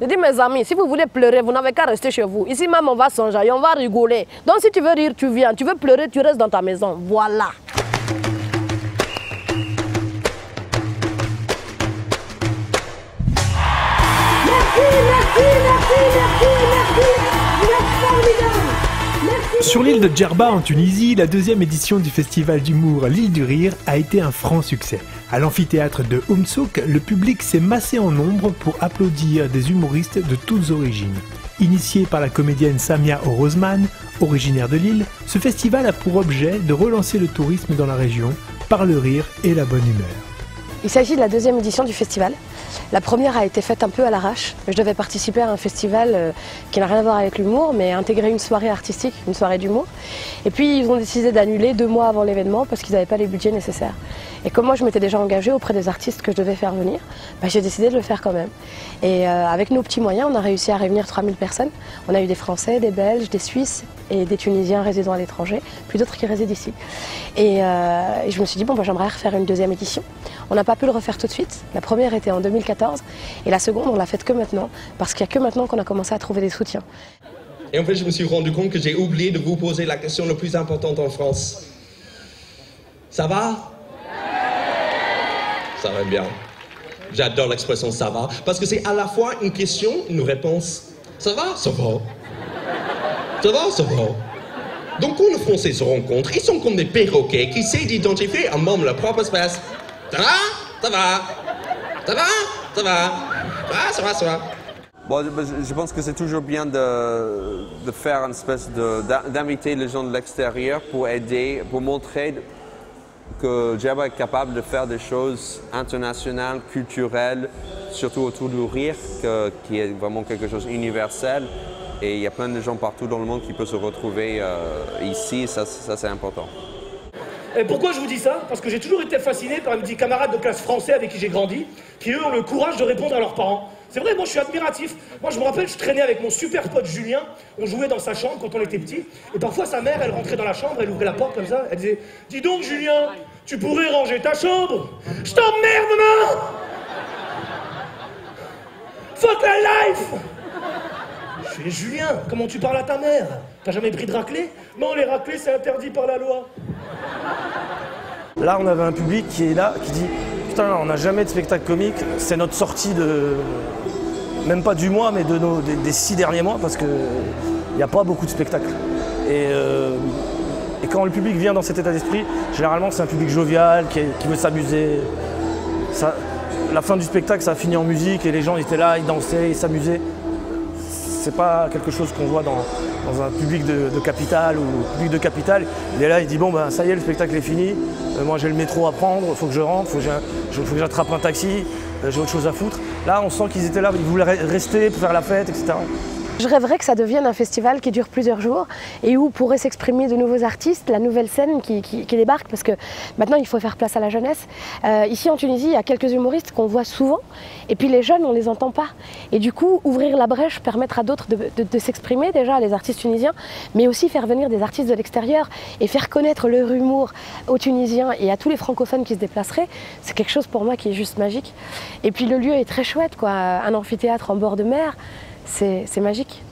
Je dis mes amis, si vous voulez pleurer, vous n'avez qu'à rester chez vous. Ici même on va s'enjailler, on va rigoler. Donc si tu veux rire, tu viens. Tu veux pleurer, tu restes dans ta maison. Voilà. Sur l'île de Djerba en Tunisie, la deuxième édition du festival d'humour L'île du rire a été un franc succès. À l'amphithéâtre de Oumsouk, le public s'est massé en nombre pour applaudir des humoristes de toutes origines. Initié par la comédienne Samia Orozman, originaire de l'île, ce festival a pour objet de relancer le tourisme dans la région par le rire et la bonne humeur. Il s'agit de la deuxième édition du festival. La première a été faite un peu à l'arrache. Je devais participer à un festival qui n'a rien à voir avec l'humour, mais intégrer une soirée artistique, une soirée d'humour. Et puis ils ont décidé d'annuler 2 mois avant l'événement parce qu'ils n'avaient pas les budgets nécessaires. Et comme moi je m'étais déjà engagée auprès des artistes que je devais faire venir, j'ai décidé de le faire quand même. Et avec nos petits moyens, on a réussi à réunir 3000 personnes. On a eu des Français, des Belges, des Suisses et des Tunisiens résidant à l'étranger, puis d'autres qui résident ici. Et je me suis dit, j'aimerais refaire une deuxième édition. On n'a pas pu le refaire tout de suite. La première était en 2014 et la seconde, on l'a faite que maintenant, parce qu'il n'y a que maintenant qu'on a commencé à trouver des soutiens. Et en fait, je me suis rendu compte que j'ai oublié de vous poser la question la plus importante en France. Ça va? Ça va bien. J'adore l'expression ça va, parce que c'est à la fois une question, une réponse. Ça va? Ça va. Ça va? Ça va. Donc quand les Français se rencontrent, ils sont comme des perroquets qui savent d'identifier un membre de leur propre espèce. Ça va? Ça va. Ça va? Ça va. Ah, ça va, ça va. Bon, je pense que c'est toujours bien de faire une espèce d'inviter les gens de l'extérieur pour aider, pour montrer que Djerba est capable de faire des choses internationales, culturelles, surtout autour du rire, qui est vraiment quelque chose d'universel. Et il y a plein de gens partout dans le monde qui peuvent se retrouver ici, ça c'est important. Et pourquoi je vous dis ça? Parce que j'ai toujours été fasciné par mes petits camarades de classe français avec qui j'ai grandi, qui eux ont le courage de répondre à leurs parents. C'est vrai, moi je suis admiratif. Moi je me rappelle, je traînais avec mon super pote Julien, on jouait dans sa chambre quand on était petit, et parfois sa mère, elle rentrait dans la chambre, elle ouvrait la porte comme ça, elle disait « Dis donc Julien, tu pourrais ranger ta chambre ?»« Je t'emmerde maman !»« Fuck la life !» Je fais « Julien, comment tu parles à ta mère? T'as jamais pris de raclée ?»« Non, les raclées c'est interdit par la loi. » Là, on avait un public qui est là, qui dit « Putain, on n'a jamais de spectacle comique, c'est notre sortie de... même pas du mois, mais des 6 derniers mois, parce qu'il n'y a pas beaucoup de spectacles. » Et quand le public vient dans cet état d'esprit, généralement, c'est un public jovial, qui veut s'amuser. La fin du spectacle, ça a fini en musique, et les gens étaient là, ils dansaient, ils s'amusaient. C'est pas quelque chose qu'on voit dans un public de capitale ou public de capitale. Il est là, il dit bon ça y est, le spectacle est fini, moi j'ai le métro à prendre, il faut que je rentre, il faut que j'attrape un taxi, j'ai autre chose à foutre. Là on sent qu'ils étaient là, ils voulaient rester pour faire la fête, etc. Je rêverais que ça devienne un festival qui dure plusieurs jours et où pourraient s'exprimer de nouveaux artistes, la nouvelle scène qui débarque, parce que maintenant il faut faire place à la jeunesse. Ici en Tunisie, il y a quelques humoristes qu'on voit souvent et puis les jeunes on ne les entend pas. Et du coup, ouvrir la brèche, permettre à d'autres de s'exprimer, déjà les artistes tunisiens, mais aussi faire venir des artistes de l'extérieur et faire connaître leur humour aux Tunisiens et à tous les francophones qui se déplaceraient, c'est quelque chose pour moi qui est juste magique. Et puis le lieu est très chouette, quoi. Un amphithéâtre en bord de mer. C'est magique.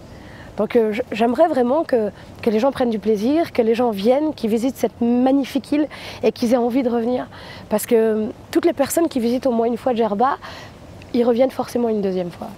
Donc j'aimerais vraiment que les gens prennent du plaisir, que les gens viennent, qu'ils visitent cette magnifique île et qu'ils aient envie de revenir. Parce que toutes les personnes qui visitent au moins une fois Djerba, ils reviennent forcément une deuxième fois.